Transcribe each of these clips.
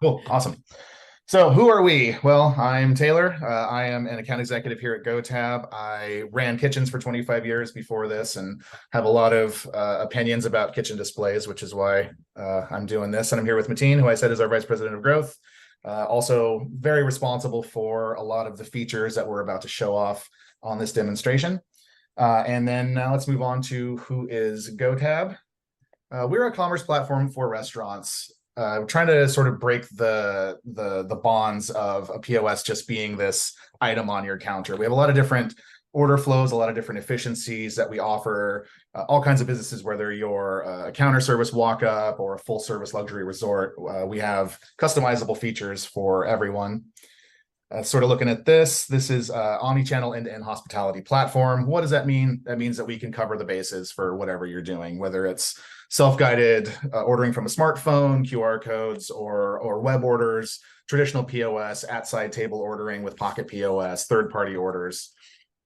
Cool. Awesome. So who are we? Well, I'm Taylor. I am an account executive here at GoTab. I ran kitchens for 25 years before this and have a lot of opinions about kitchen displays, which is why I'm doing this. And I'm here with Mateen, who I said is our Vice President of Growth. Also very responsible for a lot of the features that we're about to show off on this demonstration. And then now let's move on to who is GoTab. We're a commerce platform for restaurants, trying to sort of break the bonds of a POS just being this item on your counter. We have a lot of different order flows, a lot of different efficiencies that we offer all kinds of businesses, whether you're a counter service walk up or a full service luxury resort. We have customizable features for everyone. Sort of looking at this is omni-channel end-to-end hospitality platform. What does that mean? That means that we can cover the bases for whatever you're doing, whether it's self-guided ordering from a smartphone, QR codes, or web orders, traditional POS, at-side table ordering with Pocket POS, third-party orders.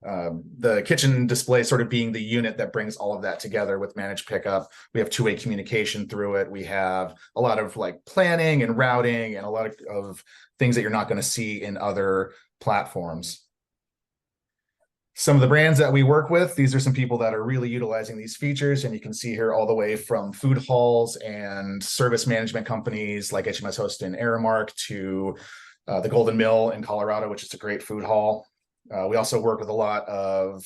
The kitchen display sort of being the unit that brings all of that together with managed pickup. We have two-way communication through it. We have a lot of like planning and routing and a lot of things that you're not going to see in other platforms. Some of the brands that we work with, these are some people that are really utilizing these features, and you can see here all the way from food halls and service management companies like HMS Host and Aramark to the Golden Mill in Colorado, which is a great food hall. We also work with a lot of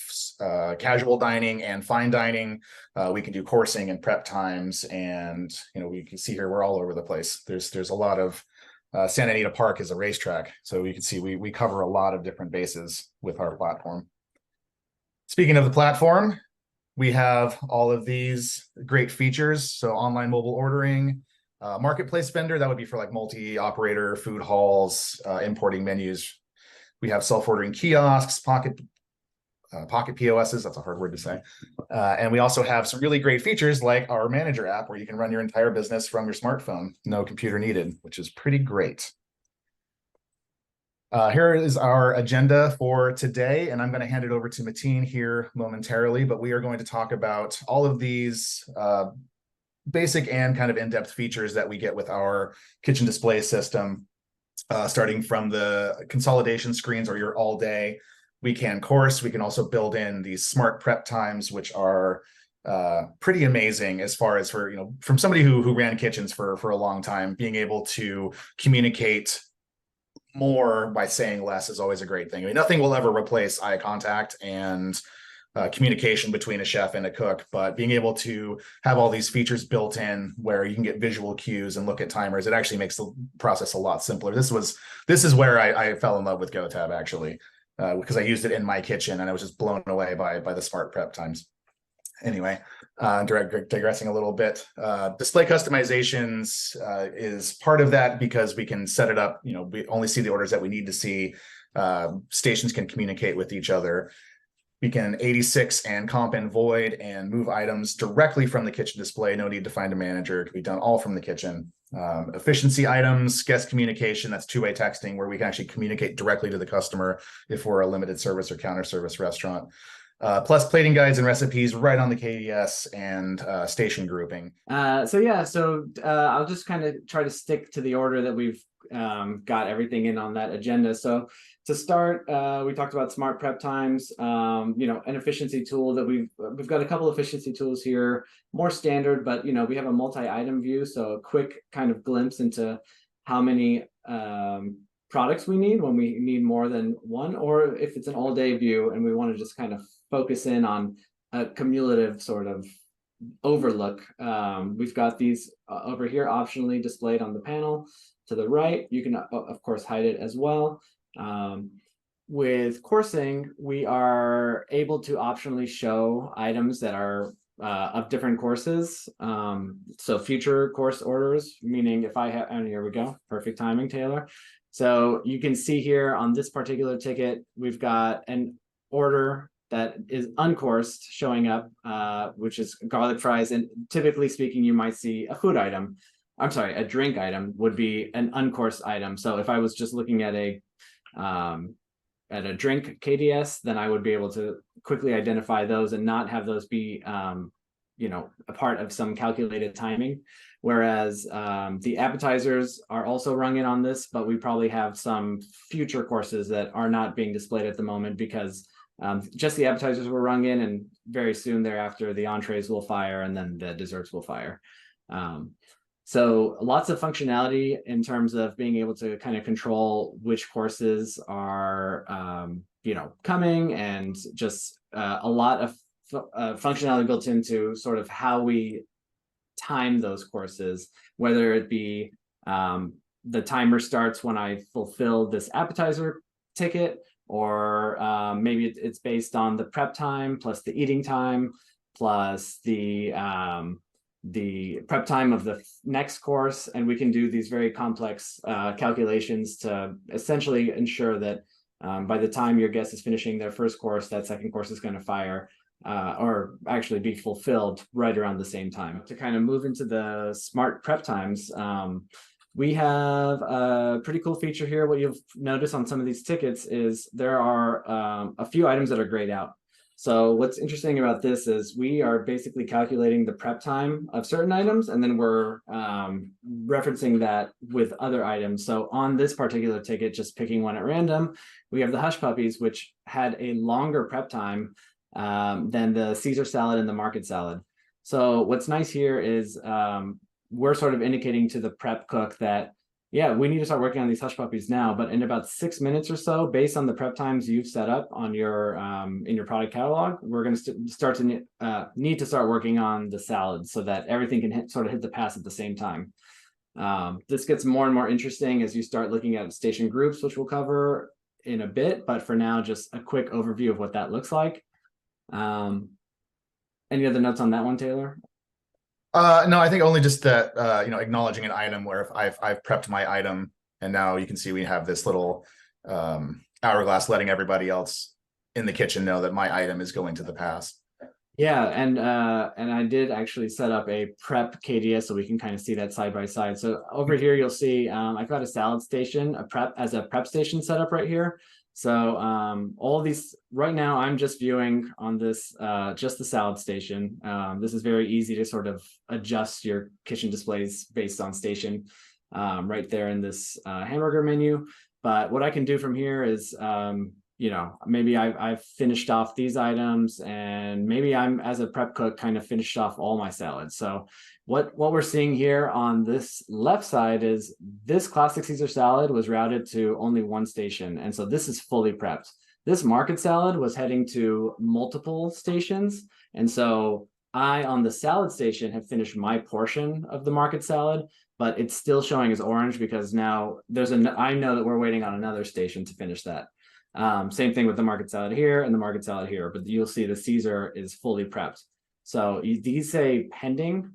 casual dining and fine dining. We can do coursing and prep times, and we can see here we're all over the place. There's a lot of Santa Anita Park is a racetrack, so you can see we cover a lot of different bases with our platform. Speaking of the platform, we have all of these great features. So online mobile ordering, marketplace vendor, that would be for like multi-operator food halls, importing menus. We have self-ordering kiosks, pocket POSs, that's a hard word to say. And we also have some really great features like our manager app where you can run your entire business from your smartphone, no computer needed, which is pretty great. Here is our agenda for today, and I'm going to hand it over to Mateen here momentarily, but we are going to talk about all of these basic and kind of in-depth features that we get with our kitchen display system, starting from the consolidation screens or your all day. We can course. We can also build in these smart prep times, which are pretty amazing as far as for, from somebody who ran kitchens for a long time, being able to communicate more by saying less is always a great thing. I mean, nothing will ever replace eye contact and communication between a chef and a cook, but being able to have all these features built in where you can get visual cues and look at timers, it actually makes the process a lot simpler. This is where I fell in love with GoTab, actually, because I used it in my kitchen and I was just blown away by the smart prep times. Anyway, digressing a little bit, display customizations is part of that because we can set it up. We only see the orders that we need to see. Stations can communicate with each other. We can 86 and comp and void and move items directly from the kitchen display. No need to find a manager. It can be done all from the kitchen. Efficiency items, guest communication, that's two-way texting where we can actually communicate directly to the customer if we're a limited service or counter service restaurant. Plus plating guides and recipes right on the KDS and station grouping. So I'll just kind of try to stick to the order that we've got everything in on that agenda. So to start, we talked about smart prep times, an efficiency tool that we've got a couple efficiency tools here, more standard, but we have a multi-item view, so a quick kind of glimpse into how many products we need when we need more than one, or if it's an all-day view and we want to just kind of focus in on a cumulative sort of overlook. We've got these over here optionally displayed on the panel to the right. You can of course hide it as well. With coursing, we are able to optionally show items that are of different courses. So future course orders, meaning if I have, and here we go, perfect timing, Taylor. So you can see here on this particular ticket, we've got an order that is uncoursed showing up, which is garlic fries. And typically speaking, you might see a food item. I'm sorry, a drink item would be an uncoursed item. So if I was just looking at a drink KDS, then I would be able to quickly identify those and not have those be a part of some calculated timing. Whereas the appetizers are also rung in on this, but we probably have some future courses that are not being displayed at the moment because just the appetizers were rung in, and very soon thereafter the entrees will fire and then the desserts will fire. So lots of functionality in terms of being able to kind of control which courses are coming, and just a lot of functionality built into sort of how we time those courses, whether it be the timer starts when I fulfill this appetizer ticket, or maybe it's based on the prep time plus the eating time plus the prep time of the next course. And we can do these very complex calculations to essentially ensure that by the time your guest is finishing their first course, that second course is going to fire or actually be fulfilled right around the same time. To kind of move into the smart prep times, we have a pretty cool feature here. What you'll notice on some of these tickets is there are a few items that are grayed out. So what's interesting about this is we are basically calculating the prep time of certain items, and then we're referencing that with other items. So on this particular ticket, just picking one at random, we have the hush puppies, which had a longer prep time than the Caesar salad and the market salad. So what's nice here is we're sort of indicating to the prep cook that, yeah, we need to start working on these hush puppies now, but in about 6 minutes or so, based on the prep times you've set up on your in your product catalog, we're going to need to start working on the salads so that everything can hit the pass at the same time. This gets more and more interesting as you start looking at station groups, which we'll cover in a bit, but for now, just a quick overview of what that looks like. Any other notes on that one, Taylor? No, I think only just that acknowledging an item where if I've prepped my item, and now you can see we have this little hourglass letting everybody else in the kitchen know that my item is going to the pass. Yeah, and I did actually set up a prep KDS so we can kind of see that side by side. So over here you'll see I've got a salad station, a prep station set up right here. So all these right now, I'm just viewing on this just the salad station. This is very easy to sort of adjust your kitchen displays based on station right there in this hamburger menu. But what I can do from here is maybe I've finished off these items, and maybe I'm, as a prep cook, kind of finished off all my salads. So what we're seeing here on this left side is this classic Caesar salad was routed to only one station. And so this is fully prepped. This market salad was heading to multiple stations. And so I, on the salad station, have finished my portion of the market salad, but it's still showing as orange because now I know that we're waiting on another station to finish that. Same thing with the market salad here and the market salad here, but you'll see the Caesar is fully prepped. So these say pending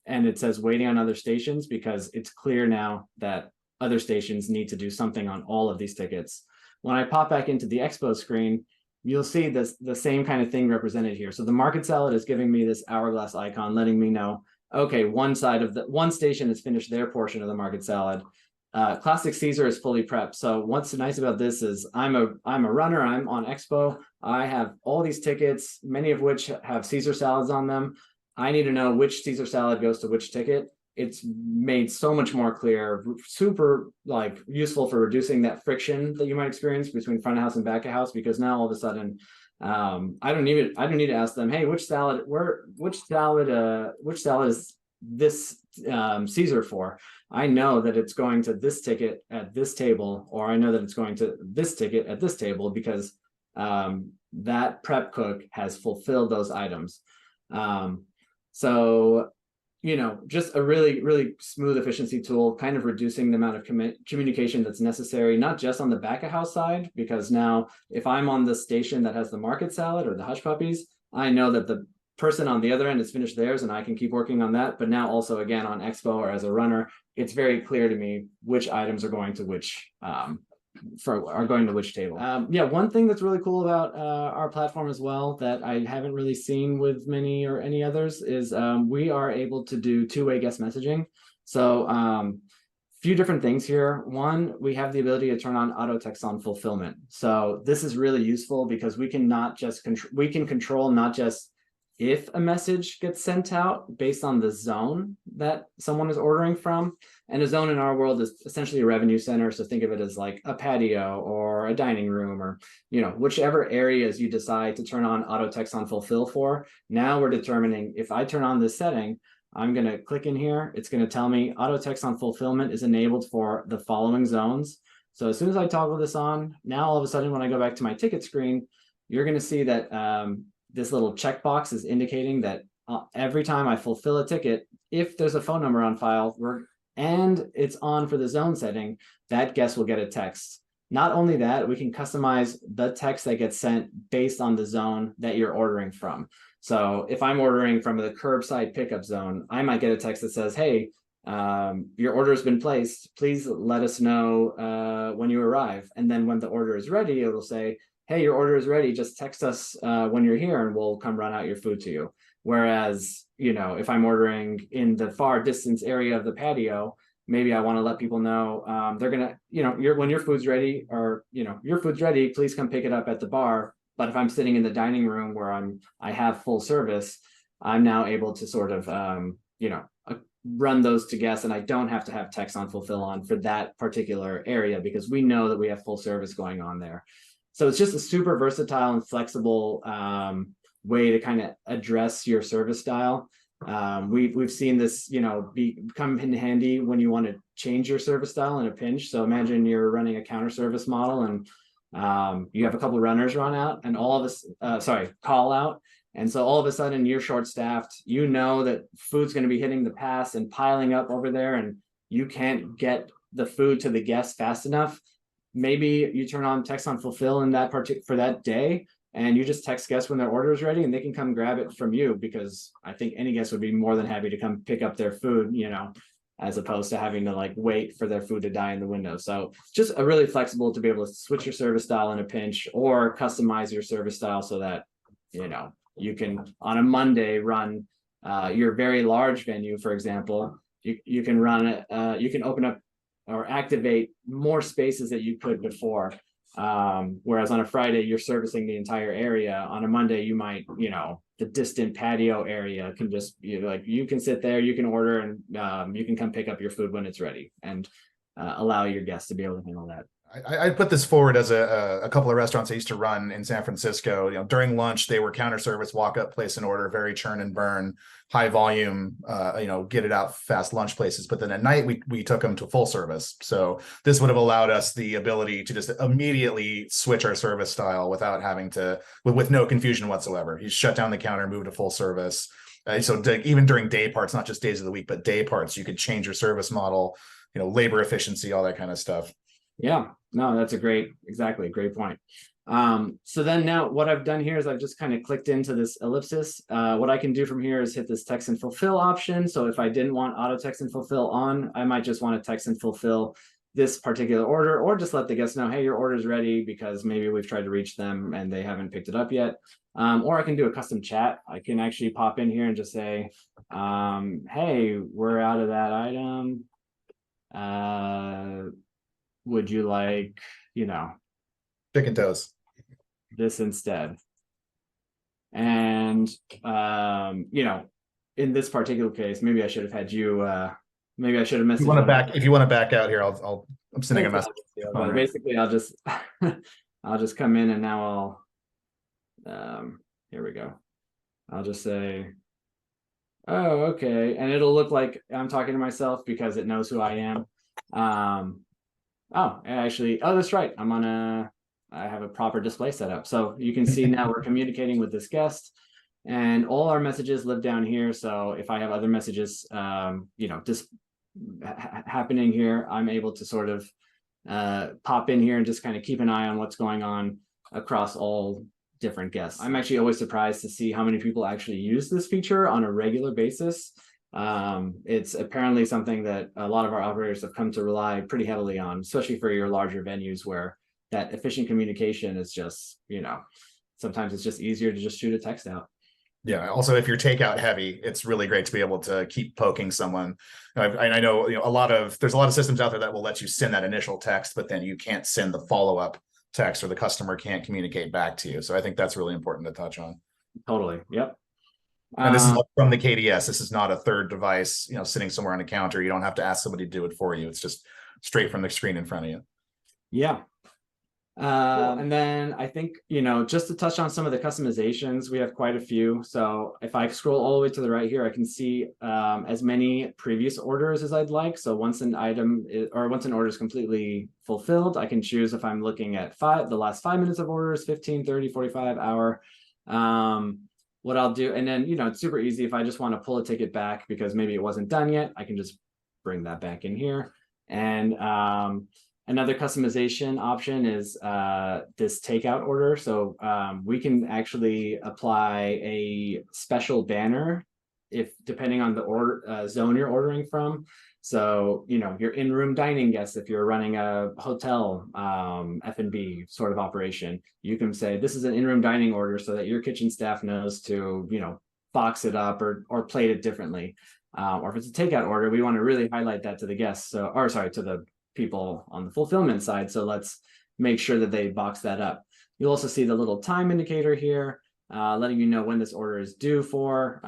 and it says waiting on other stations because it's clear now that other stations need to do something on all of these tickets. When I pop back into the Expo screen, you'll see the same kind of thing represented here. So the market salad is giving me this hourglass icon, letting me know, okay, one station has finished their portion of the market salad. Classic Caesar is fully prepped. So what's nice about this is I'm a runner. I'm on Expo. I have all these tickets, many of which have Caesar salads on them. I need to know which Caesar salad goes to which ticket. It's made so much more clear, super useful for reducing that friction that you might experience between front of house and back of house, because now all of a sudden I don't need to ask them, hey, which salad is this Caesar for? I know that it's going to this ticket at this table, or I know that it's going to this ticket at this table because that prep cook has fulfilled those items. So, just a really, really smooth efficiency tool, kind of reducing the amount of communication that's necessary, not just on the back of house side, because now if I'm on the station that has the market salad or the hush puppies, I know that the person on the other end has finished theirs and I can keep working on that. But now also, again, on Expo or as a runner, it's very clear to me which items are going to which table. One thing that's really cool about our platform as well that I haven't really seen with many or any others is we are able to do two-way guest messaging. So few different things here. One, we have the ability to turn on auto text on fulfillment. So this is really useful because we can control not just if a message gets sent out based on the zone that someone is ordering from. And a zone in our world is essentially a revenue center. So think of it as like a patio or a dining room, or, you know, whichever areas you decide to turn on auto text on fulfill for. Now we're determining, if I turn on this setting, I'm going to click in here. It's going to tell me auto text on fulfillment is enabled for the following zones. So as soon as I toggle this on, now all of a sudden, when I go back to my ticket screen, you're going to see that this little checkbox is indicating that every time I fulfill a ticket, if there's a phone number on file and it's on for the zone setting, that guest will get a text. Not only that, we can customize the text that gets sent based on the zone that you're ordering from. So if I'm ordering from the curbside pickup zone, I might get a text that says, hey, your order has been placed. Please let us know when you arrive. And then when the order is ready, it'll say, hey, your order is ready. Just text us when you're here and we'll come run out your food to you. Whereas, you know, if I'm ordering in the far distance area of the patio, maybe I want to let people know they're going to, you know, when your food's ready, or, you know, your food's ready, please come pick it up at the bar. But if I'm sitting in the dining room where I have full service, I'm now able to sort of, you know, run those to guests, and I don't have to have text on fulfill on for that particular area because we know that we have full service going on there. So it's just a super versatile and flexible way to kind of address your service style. We've seen this, you know, come in handy when you want to change your service style in a pinch. So imagine you're running a counter service model and you have a couple of runners run out and all of this, call out. And so all of a sudden you're short staffed, you know that food's going to be hitting the pass and piling up over there, and you can't get the food to the guests fast enough. Maybe you turn on text on fulfill in that for that day, and you just text guests when their order is ready and they can come grab it from you, because I think any guest would be more than happy to come pick up their food, you know, as opposed to having to like wait for their food to die in the window. So just a really flexible to be able to switch your service style in a pinch, or customize your service style so that, you know, you can on a Monday run your very large venue, for example. You can run it, you can open up or activate more spaces that you could before. Whereas on a Friday, you're servicing the entire area. On a Monday, you might, you know, the distant patio area can just, you know, like you can sit there, you can order, and you can come pick up your food when it's ready, and allow your guests to be able to handle that. I put this forward as a couple of restaurants I used to run in San Francisco. You know, during lunch, they were counter service, walk up, place an order, very churn and burn, high volume, you know, get it out fast lunch places. But then at night, we took them to full service. So this would have allowed us the ability to just immediately switch our service style without having to, with no confusion whatsoever. You shut down the counter, move to full service. So even during day parts, not just days of the week, but day parts, you could change your service model, you know, labor efficiency, all that kind of stuff. Yeah, no, that's a great point. So then now what I've done here is I've just kind of clicked into this ellipsis. What I can do from here is hit this text and fulfill option. So if I didn't want auto text and fulfill on, I might just want to text and fulfill this particular order, or just let the guests know, hey, your order is ready, because maybe we've tried to reach them and they haven't picked it up yet. Or I can do a custom chat. I can actually pop in here and just say, hey, we're out of that item. Would you like, you know, Chicken toast, this instead? And you know, in this particular case, maybe I should have had you maybe I should have messaged if you want to back out here, I'm sending a message. But basically I'll just I'll just come in, and now I'll here we go. I'll just say, oh, okay, and it'll look like I'm talking to myself because it knows who I am. Oh, actually, oh, that's right. I have a proper display set up. So you can see now we're communicating with this guest, and all our messages live down here. So if I have other messages, you know, just happening here, I'm able to sort of pop in here and just kind of keep an eye on what's going on across all different guests. I'm actually always surprised to see how many people actually use this feature on a regular basis. It's apparently something that a lot of our operators have come to rely pretty heavily on, especially for your larger venues where that efficient communication is just, you know, sometimes it's just easier to just shoot a text out. Yeah. Also, if you're takeout heavy, it's really great to be able to keep poking someone. I know, you know, there's a lot of systems out there that will let you send that initial text, but then you can't send the follow-up text, or the customer can't communicate back to you. So I think that's really important to touch on. Totally. Yep. And this is from the KDS. This is not a third device, sitting somewhere on a counter. You don't have to ask somebody to do it for you. It's just straight from the screen in front of you. Yeah. And then I think, just to touch on some of the customizations, we have quite a few. So if I scroll all the way to the right here, I can see as many previous orders as I'd like. So once an once an order is completely fulfilled, I can choose if I'm looking at the last 5 minutes of orders, 15, 30, 45 hour. What I'll do, and then, it's super easy. If I just want to pull a ticket back because maybe it wasn't done yet, I can just bring that back in here. And another customization option is this takeout order. So we can actually apply a special banner depending on the order zone you're ordering from. So, your in-room dining guests, if you're running a hotel F&B sort of operation, you can say this is an in-room dining order so that your kitchen staff knows to, box it up or plate it differently. Or if it's a takeout order, we want to really highlight that to the guests. To the people on the fulfillment side. So let's make sure that they box that up. You'll also see the little time indicator here, letting you know when this order is due for.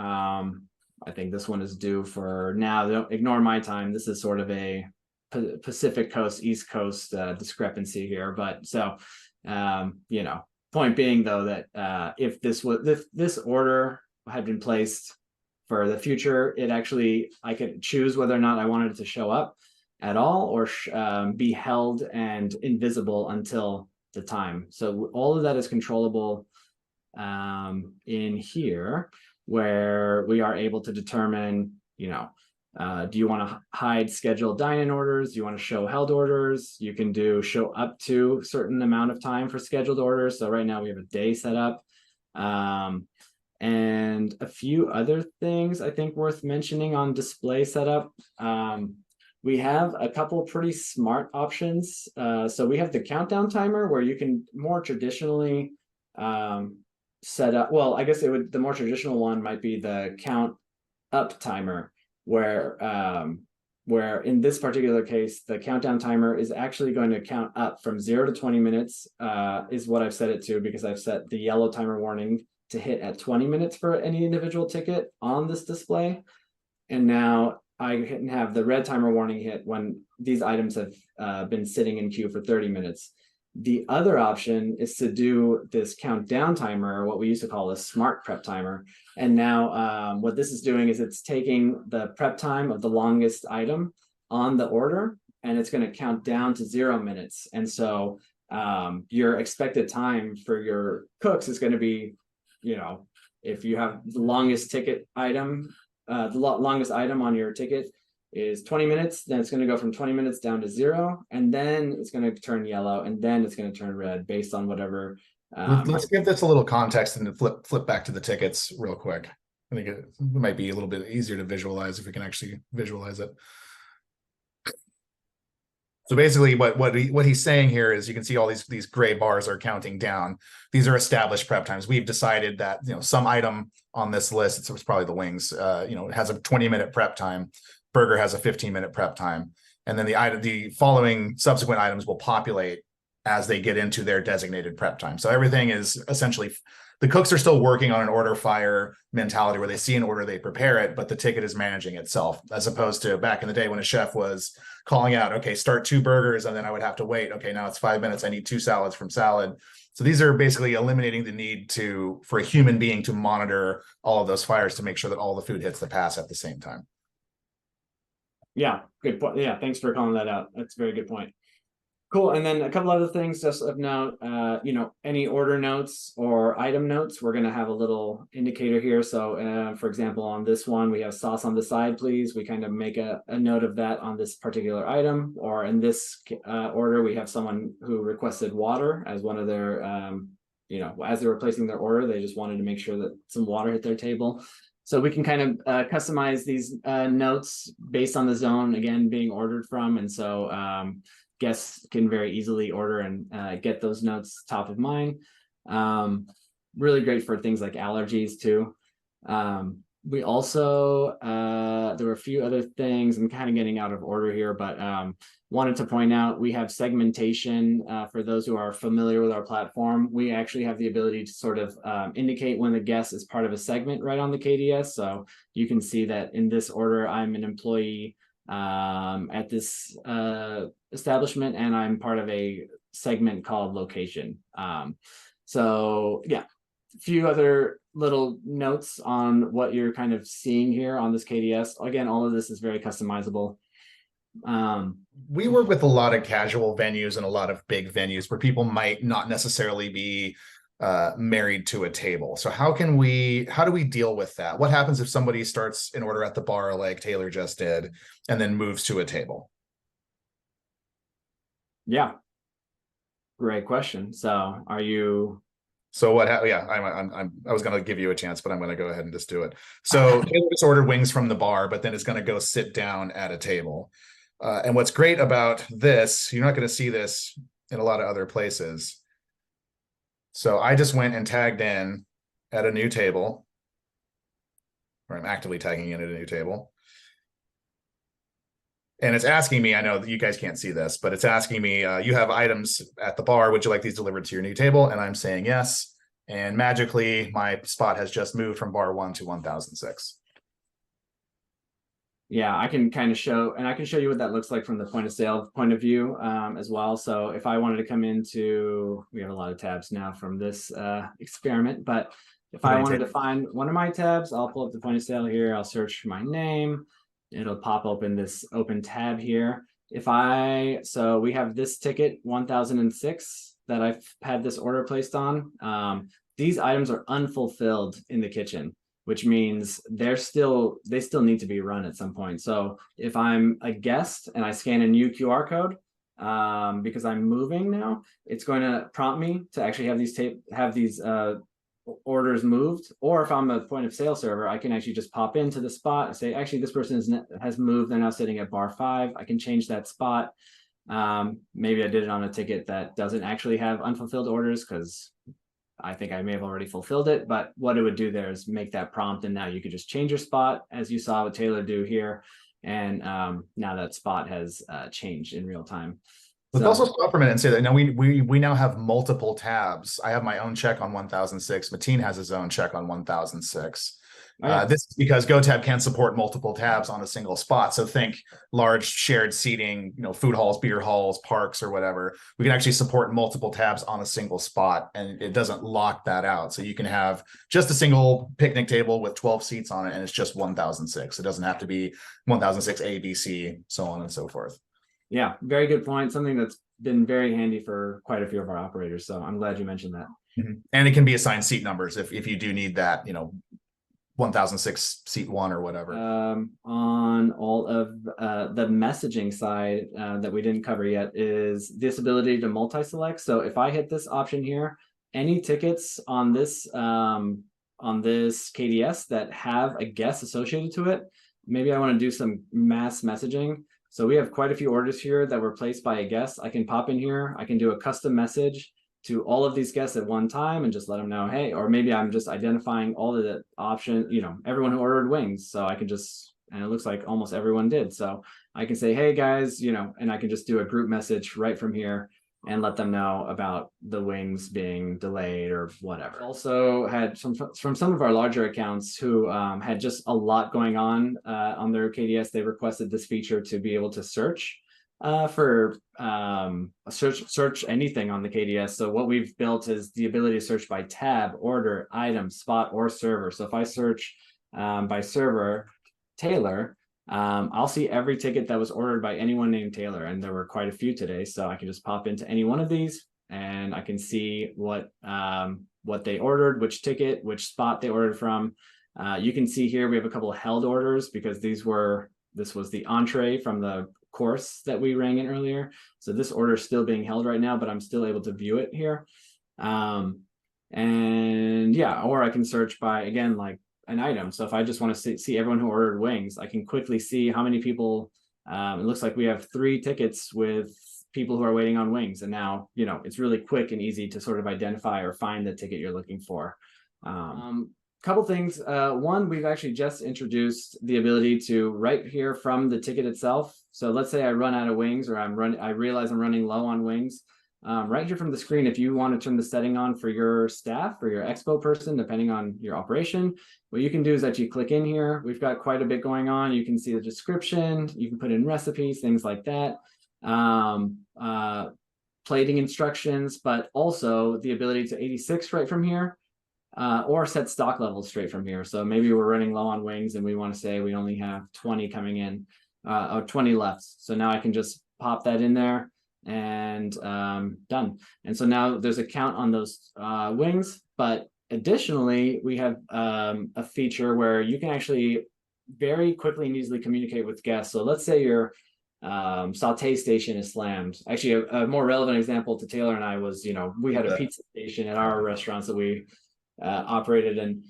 I think this one is due for now. Don't ignore my time. This is sort of a Pacific Coast, East Coast discrepancy here. But so, point being though that if this order had been placed for the future, I could choose whether or not I wanted it to show up at all or be held and invisible until the time. So all of that is controllable in here, where we are able to determine, do you want to hide scheduled dine-in orders? Do you want to show held orders? You can do show up to a certain amount of time for scheduled orders. So right now we have a day set up. And a few other things I think worth mentioning on display setup. We have a couple pretty smart options. So we have the countdown timer where you can more traditionally set up. Well, I guess the more traditional one might be the count up timer, where in this particular case, the countdown timer is actually going to count up from 0 to 20 minutes, is what I've set it to, because I've set the yellow timer warning to hit at 20 minutes for any individual ticket on this display. And now I can have the red timer warning hit when these items have been sitting in queue for 30 minutes. The other option is to do this countdown timer, what we used to call a smart prep timer. And now what this is doing is it's taking the prep time of the longest item on the order, and it's going to count down to 0 minutes. And so your expected time for your cooks is going to be, if you have the longest ticket item, the longest item on your ticket is 20 minutes, then it's going to go from 20 minutes down to 0, and then it's going to turn yellow, and then it's going to turn red based on whatever. Let's give this a little context and flip back to the tickets real quick. I think it might be a little bit easier to visualize if we can actually visualize it. So basically what he's saying here is you can see all these gray bars are counting down. These are established prep times. We've decided that, some item on this list, it's probably the wings, it has a 20-minute prep time. Burger has a 15-minute prep time. And then the following subsequent items will populate as they get into their designated prep time. So everything is essentially, the cooks are still working on an order fire mentality where they see an order, they prepare it, but the ticket is managing itself, as opposed to back in the day when a chef was calling out, okay, start 2 burgers, and then I would have to wait. Okay, now it's 5 minutes. I need 2 salads from salad. So these are basically eliminating the need for a human being to monitor all of those fires to make sure that all the food hits the pass at the same time. Yeah, good point. Yeah, thanks for calling that out. That's a very good point. Cool. And then a couple other things just of note, any order notes or item notes, we're going to have a little indicator here. So for example, on this one, we have sauce on the side, please. We kind of make a note of that on this particular item. Or in this order, we have someone who requested water as one of their, as they were placing their order, they just wanted to make sure that some water hit their table. So we can kind of customize these notes based on the zone, again, being ordered from. And so guests can very easily order and get those notes top of mind. Really great for things like allergies too. We also, there were a few other things. I'm kind of getting out of order here, but wanted to point out we have segmentation. For those who are familiar with our platform, we actually have the ability to sort of indicate when the guest is part of a segment right on the KDS. So you can see that in this order, I'm an employee at this establishment, and I'm part of a segment called location. So yeah, a few other little notes on what you're kind of seeing here on this KDS. Again, all of this is very customizable. We work with a lot of casual venues and a lot of big venues where people might not necessarily be married to a table. So how do we deal with that? What happens if somebody starts an order at the bar like Taylor just did and then moves to a table? Yeah, great question. So are you So yeah, I was going to give you a chance, but I'm going to go ahead and just do it. So Taylor just ordered wings from the bar, but then is going to go sit down at a table. And what's great about this, you're not going to see this in a lot of other places. So I just went and tagged in at a new table, or I'm actively tagging in at a new table. And it's asking me, I know that you guys can't see this, but it's asking me, you have items at the bar. Would you like these delivered to your new table? And I'm saying yes. And magically, my spot has just moved from bar 1 to 1006. Yeah, I can kind of show, and I can show you what that looks like from the point of sale point of view as well. So if I wanted to come into, we have a lot of tabs now from this experiment, but if I wanted to find one of my tabs, I'll pull up the point of sale here. I'll search my name. It'll pop open this open tab here. So we have this ticket 1006 that I've had this order placed on. These items are unfulfilled in the kitchen, which means they still need to be run at some point. So if I'm a guest and I scan a new QR code, because I'm moving now, it's going to prompt me to actually have these orders moved. Or if I'm a point of sale server, I can actually just pop into the spot and say, actually, this person has moved. They're now sitting at bar 5. I can change that spot. Maybe I did it on a ticket that doesn't actually have unfulfilled orders because I think I may have already fulfilled it, but what it would do there is make that prompt, and now you could just change your spot, as you saw with Taylor do here, and now that spot has changed in real time. Let's also stop for a minute and say that now we now have multiple tabs. I have my own check on 1006. Mateen has his own check on 1006. This is because GoTab can support multiple tabs on a single spot. So think large shared seating, food halls, beer halls, parks, or whatever. We can actually support multiple tabs on a single spot, and it doesn't lock that out. So you can have just a single picnic table with 12 seats on it, and it's just 1006. It doesn't have to be 1006 A, B, C, so on and so forth. Yeah, very good point. Something that's been very handy for quite a few of our operators. So I'm glad you mentioned that. Mm-hmm. And it can be assigned seat numbers if you do need that, 1006 seat 1 or whatever. On all of the messaging side that we didn't cover yet is this ability to multi-select. So if I hit this option here, any tickets on this KDS that have a guest associated to it, maybe I want to do some mass messaging. So we have quite a few orders here that were placed by a guest. I can pop in here. I can do a custom message to all of these guests at one time and just let them know, hey, or maybe I'm just identifying all of the options, everyone who ordered wings. So I can and it looks like almost everyone did. So I can say, hey guys, and I can just do a group message right from here and let them know about the wings being delayed or whatever. Also had from some of our larger accounts who had just a lot going on their KDS. They requested this feature to be able to search for search anything on the KDS. So what we've built is the ability to search by tab, order, item, spot, or server. So if I search by server, Taylor, I'll see every ticket that was ordered by anyone named Taylor, and there were quite a few today. So I can just pop into any one of these, and I can see what they ordered, which ticket, which spot they ordered from. You can see here we have a couple of held orders because this was the entree from the course that we rang in earlier. So this order is still being held right now, but I'm still able to view it here. And yeah, or I can search by, again, like an item. So if I just want to see everyone who ordered wings, I can quickly see how many people. It looks like we have 3 tickets with people who are waiting on wings. And now, it's really quick and easy to sort of identify or find the ticket you're looking for. couple things. One, we've actually just introduced the ability to right here from the ticket itself. So let's say I run out of wings, or I realize I'm running low on wings. Right here from the screen, if you want to turn the setting on for your staff or your expo person, depending on your operation, what you can do is that you click in here. We've got quite a bit going on. You can see the description, you can put in recipes, things like that. Plating instructions, but also the ability to 86 right from here, or set stock levels straight from here. So maybe we're running low on wings and we want to say we only have 20 coming in, or 20 left. So now I can just pop that in there and done. And so now there's a count on those wings, but additionally, we have a feature where you can actually very quickly and easily communicate with guests. So let's say your saute station is slammed. Actually, a more relevant example to Taylor and I was, we had a pizza station at our restaurants that we operated, and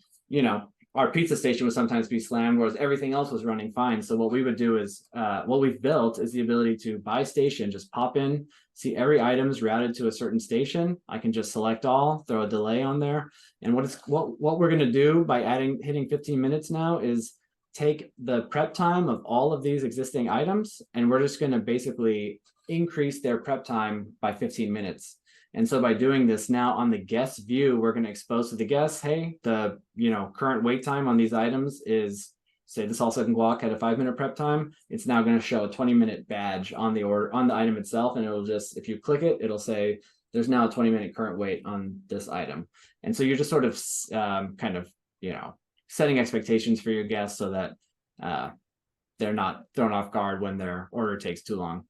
our pizza station would sometimes be slammed, whereas everything else was running fine. So what we would do is, what we've built is the ability to, by station, just pop in, see every item's routed to a certain station. I can just select all, throw a delay on there, and what we're going to do by hitting 15 minutes now is take the prep time of all of these existing items, and we're just going to basically increase their prep time by 15 minutes. And so by doing this now on the guest view, we're going to expose to the guests, hey, the current wait time on these items is, say, the salsa and guac had a 5-minute prep time. It's now going to show a 20-minute badge on the order, on the item itself, and it'll just, if you click it, it'll say there's now a 20-minute current wait on this item. And so you're just sort of kind of setting expectations for your guests so that they're not thrown off guard when their order takes too long.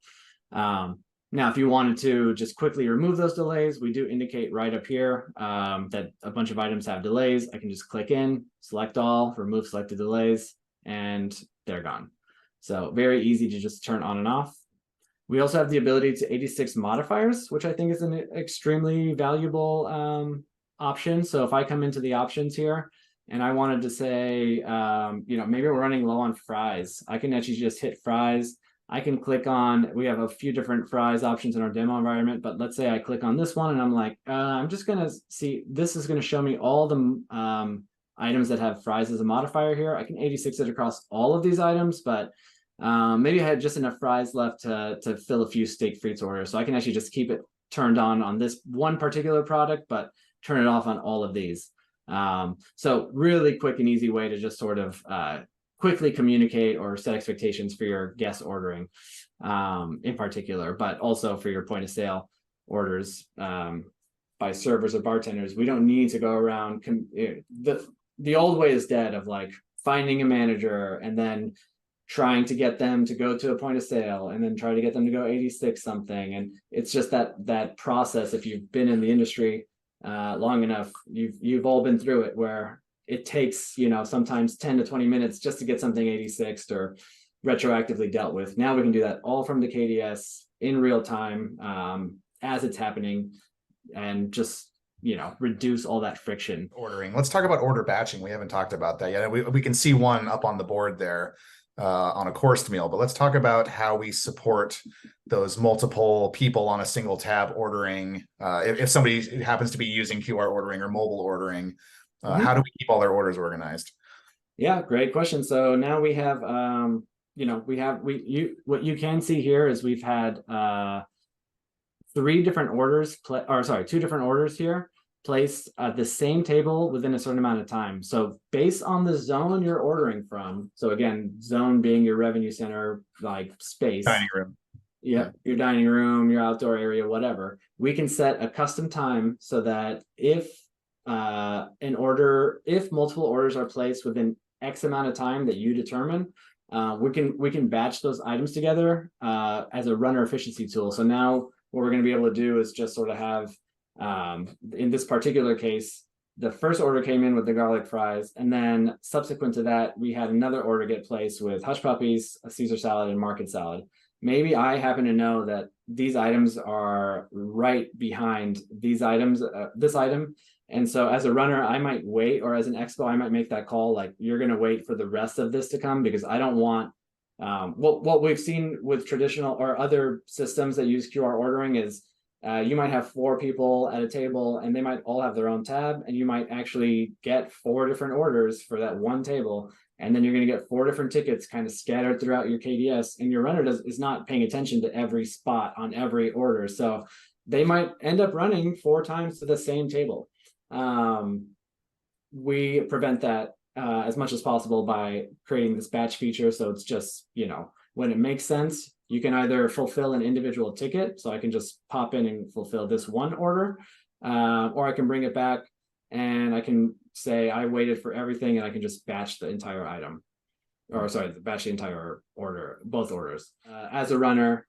Now, if you wanted to just quickly remove those delays, we do indicate right up here that a bunch of items have delays. I can just click in, select all, remove selected delays, and they're gone. So very easy to just turn on and off. We also have the ability to 86 modifiers, which I think is an extremely valuable option. So if I come into the options here and I wanted to say, maybe we're running low on fries, I can actually just hit fries. I can click on, we have a few different fries options in our demo environment, but let's say I click on this one and I'm like, I'm just going to see, this is going to show me all the items that have fries as a modifier here. I can 86 it across all of these items, but maybe I had just enough fries left to fill a few steak frites orders. So I can actually just keep it turned on this one particular product, but turn it off on all of these. So really quick and easy way to just sort of quickly communicate or set expectations for your guest ordering in particular, but also for your point of sale orders by servers or bartenders. We don't need to go around. The old way is dead of like finding a manager and then trying to get them to go to a point of sale and then try to get them to go 86 something. And it's just that process. If you've been in the industry long enough, you've all been through it, where it takes sometimes 10 to 20 minutes just to get something 86'd or retroactively dealt with. Now we can do that all from the KDS in real time as it's happening, and just reduce all that friction. Ordering. Let's talk about order batching. We haven't talked about that yet. We can see one up on the board there on a coursed meal, but let's talk about how we support those multiple people on a single tab ordering. If somebody happens to be using QR ordering or mobile ordering, how do we keep all their orders organized? Yeah, great question. So now we have, what you can see here is we've had two different orders here placed at the same table within a certain amount of time. So based on the zone you're ordering from, so again, zone being your revenue center, like space. Dining room. Yeah, your dining room, your outdoor area, whatever. We can set a custom time so that if multiple orders are placed within X amount of time that you determine, we can batch those items together as a runner efficiency tool. So now what we're going to be able to do is just sort of have, in this particular case, the first order came in with the garlic fries, and then subsequent to that, we had another order get placed with hush puppies, a Caesar salad, and market salad. Maybe I happen to know that these items are right behind these items, this item. And so as a runner, I might wait, or as an expo, I might make that call, like, you're going to wait for the rest of this to come, because I don't want, what we've seen with traditional or other systems that use QR ordering is you might have 4 people at a table and they might all have their own tab, and you might actually get 4 different orders for that one table. And then you're going to get 4 different tickets kind of scattered throughout your KDS, and your runner is not paying attention to every spot on every order. So they might end up running 4 times to the same table. We prevent that as much as possible by creating this batch feature. So it's just, when it makes sense, you can either fulfill an individual ticket. So I can just pop in and fulfill this one order, or I can bring it back and I can say I waited for everything, and I can just batch the entire item, or sorry, batch the entire order, both orders. As a runner,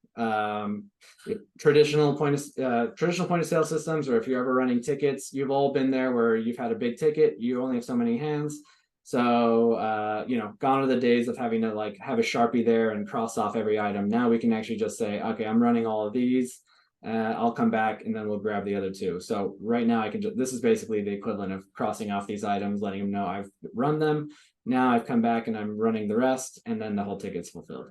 traditional point of sale systems, or if you're ever running tickets, you've all been there where you've had a big ticket, you only have so many hands. So gone are the days of having to like have a Sharpie there and cross off every item. Now we can actually just say, okay, I'm running all of these. I'll come back and then we'll grab the other 2. So right now I can just, this is basically the equivalent of crossing off these items, letting them know I've run them. Now I've come back and I'm running the rest, and then the whole ticket's fulfilled.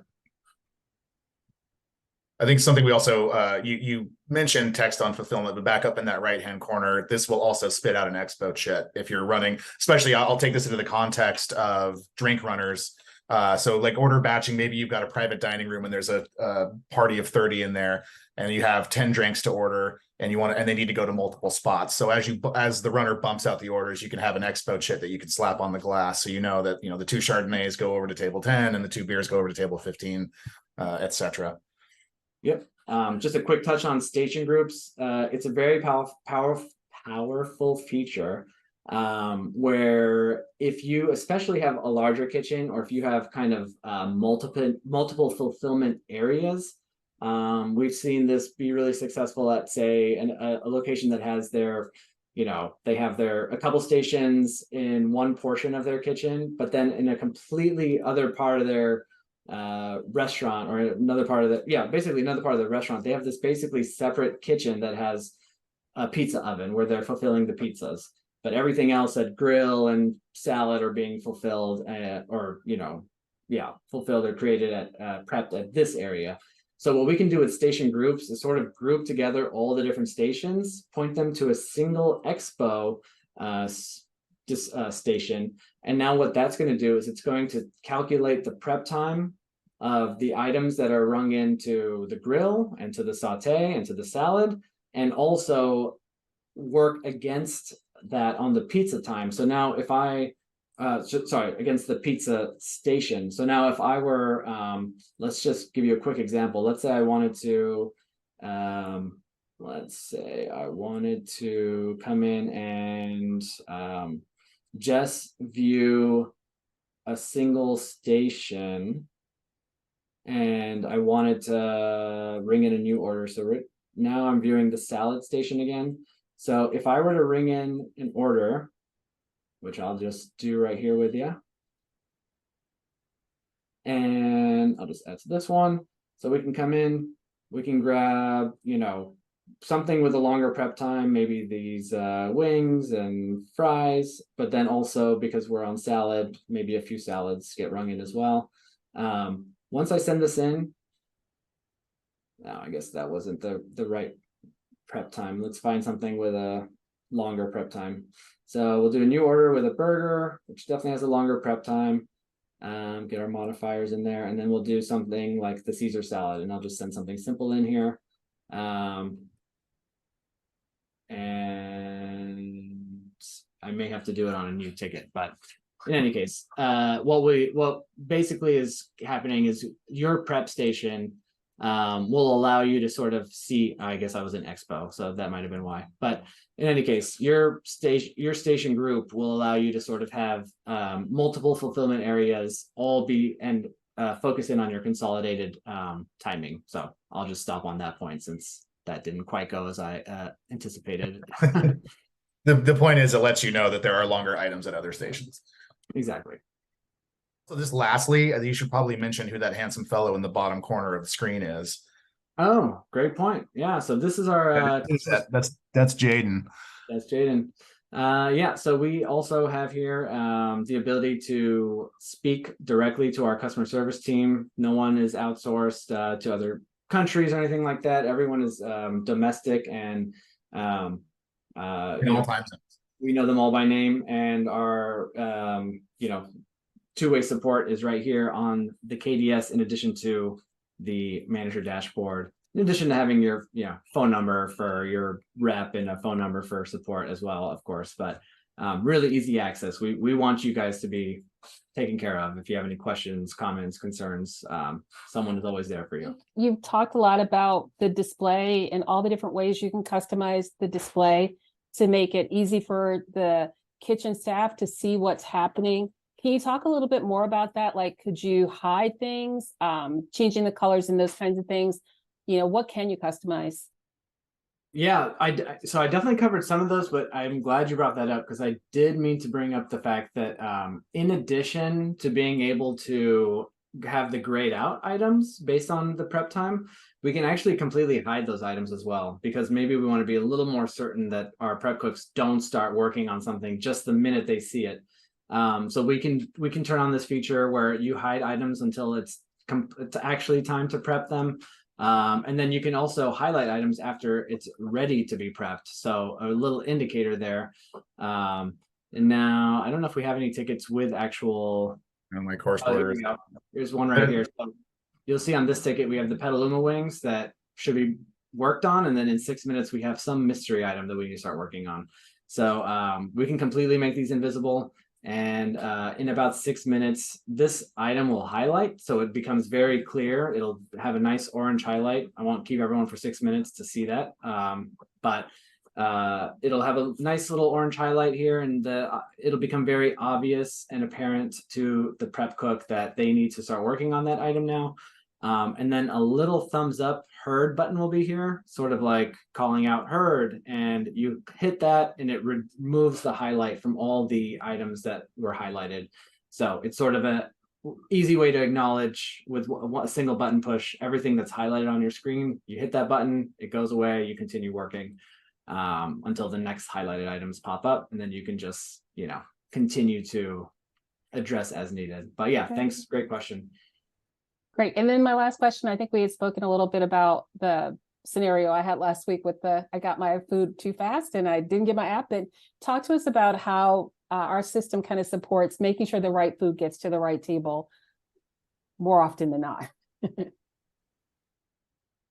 I think something we also, you mentioned text on fulfillment, but back up in that right-hand corner, this will also spit out an Expo chit if you're running, especially I'll take this into the context of drink runners. So like order batching, maybe you've got a private dining room and there's a party of 30 in there, and you have 10 drinks to order, and they need to go to multiple spots. So as the runner bumps out the orders, you can have an Expo chit that you can slap on the glass. So you know that, the 2 Chardonnays go over to table 10 and the 2 beers go over to table 15, etc. Yep. Just a quick touch on station groups. It's a very powerful feature, where if you especially have a larger kitchen, or if you have kind of multiple fulfillment areas, we've seen this be really successful at, say, a location that has their, they have a couple stations in one portion of their kitchen, but then in a completely other part of their restaurant, or another part of the restaurant, they have this basically separate kitchen that has a pizza oven where they're fulfilling the pizzas, but everything else at grill and salad are being fulfilled fulfilled or created at prepped at this area. So what we can do with station groups is sort of group together all the different stations, point them to a single Expo station. And now what that's going to do is it's going to calculate the prep time of the items that are rung into the grill and to the saute and to the salad, and also work against that on the pizza time. So now if against the pizza station. So now if I were, let's just give you a quick example. Let's say I wanted to come in and just view a single station, and I wanted to ring in a new order. So now I'm viewing the salad station again. So if I were to ring in an order, which I'll just do right here with you, and I'll just add to this one. So we can come in, we can grab, something with a longer prep time, maybe these wings and fries, but then also, because we're on salad, maybe a few salads get rung in as well. Once I send this in, now I guess that wasn't the right prep time. Let's find something with a longer prep time. So we'll do a new order with a burger, which definitely has a longer prep time. Get our modifiers in there, and then we'll do something like the Caesar salad, and I'll just send something simple in here. And I may have to do it on a new ticket, but in any case, what basically is happening is your prep station will allow you to sort of see, I guess I was in Expo, so that might have been why. But in any case, your station group will allow you to sort of have multiple fulfillment areas all be and focus in on your consolidated timing. So I'll just stop on that point since that didn't quite go as I anticipated. The point is, it lets you know that there are longer items at other stations. Exactly. So just lastly, you should probably mention who that handsome fellow in the bottom corner of the screen is. Oh, great point. Yeah, so this is our that's Jaden. That's Jaden. Yeah, so we also have here the ability to speak directly to our customer service team. No one is outsourced to other countries or anything like that. Everyone is domestic, and In you all know, time zones. we know them all by name, and our you know, two-way support is right here on the KDS, in addition to the manager dashboard, in addition to having your phone number for your rep and a phone number for support as well, of course. But really easy access. We want you guys to be taken care of. If you have any questions, comments, concerns, someone is always there for you. You've talked a lot about the display and all the different ways you can customize the display to make it easy for the kitchen staff to see what's happening. Can you talk a little bit more about that? Like, could you hide things, changing the colors and those kinds of things? What can you customize? Yeah, so I definitely covered some of those, but I'm glad you brought that up, because I did mean to bring up the fact that in addition to being able to have the grayed out items based on the prep time, we can actually completely hide those items as well, because maybe we want to be a little more certain that our prep cooks don't start working on something just the minute they see it. So we can turn on this feature where you hide items until it's actually time to prep them. And then you can also highlight items after it's ready to be prepped. So a little indicator there. And now I don't know if we have any tickets with actual. And my course There orders. we go. Here's one right here. So you'll see on this ticket we have the Petaluma wings that should be worked on, and then in 6 minutes we have some mystery item that we need to start working on. So we can completely make these invisible. And in about 6 minutes, this item will highlight, so it becomes very clear. It'll have a nice orange highlight. I won't keep everyone for 6 minutes to see that, but it'll have a nice little orange highlight here, and it'll become very obvious and apparent to the prep cook that they need to start working on that item now. And then a little thumbs up heard button will be here, sort of like calling out heard, and you hit that and it removes the highlight from all the items that were highlighted. So it's sort of a easy way to acknowledge with a single button push everything that's highlighted on your screen. You hit that button, it goes away, you continue working until the next highlighted items pop up, and then you can just continue to address as needed. But yeah, thanks, great question. Great. And then my last question, I think we had spoken a little bit about the scenario I had last week with I got my food too fast and I didn't get my app. But talk to us about how our system kind of supports making sure the right food gets to the right table more often than not.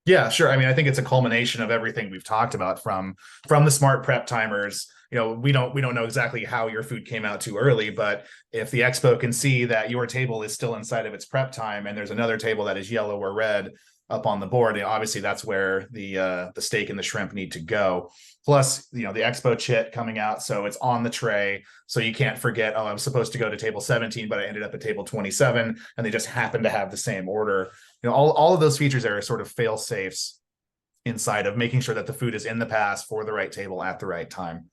Yeah, sure. I mean, I think it's a culmination of everything we've talked about from the smart prep timers. We don't know exactly how your food came out too early, but if the expo can see that your table is still inside of its prep time and there's another table that is yellow or red up on the board, obviously that's where the steak and the shrimp need to go. Plus, the expo chit coming out, so it's on the tray, so you can't forget, oh, I'm supposed to go to table 17, but I ended up at table 27, and they just happen to have the same order. All of those features are sort of fail safes inside of making sure that the food is in the pass for the right table at the right time.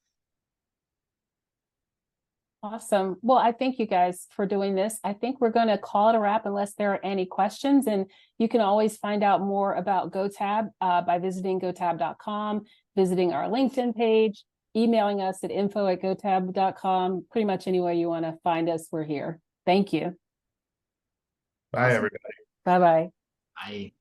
Awesome. Well, I thank you guys for doing this. I think we're going to call it a wrap unless there are any questions. And you can always find out more about GoTab by visiting gotab.com, visiting our LinkedIn page, emailing us at info@gotab.com. Pretty much any way you want to find us, we're here. Thank you. Bye, everybody. Bye-bye. Bye.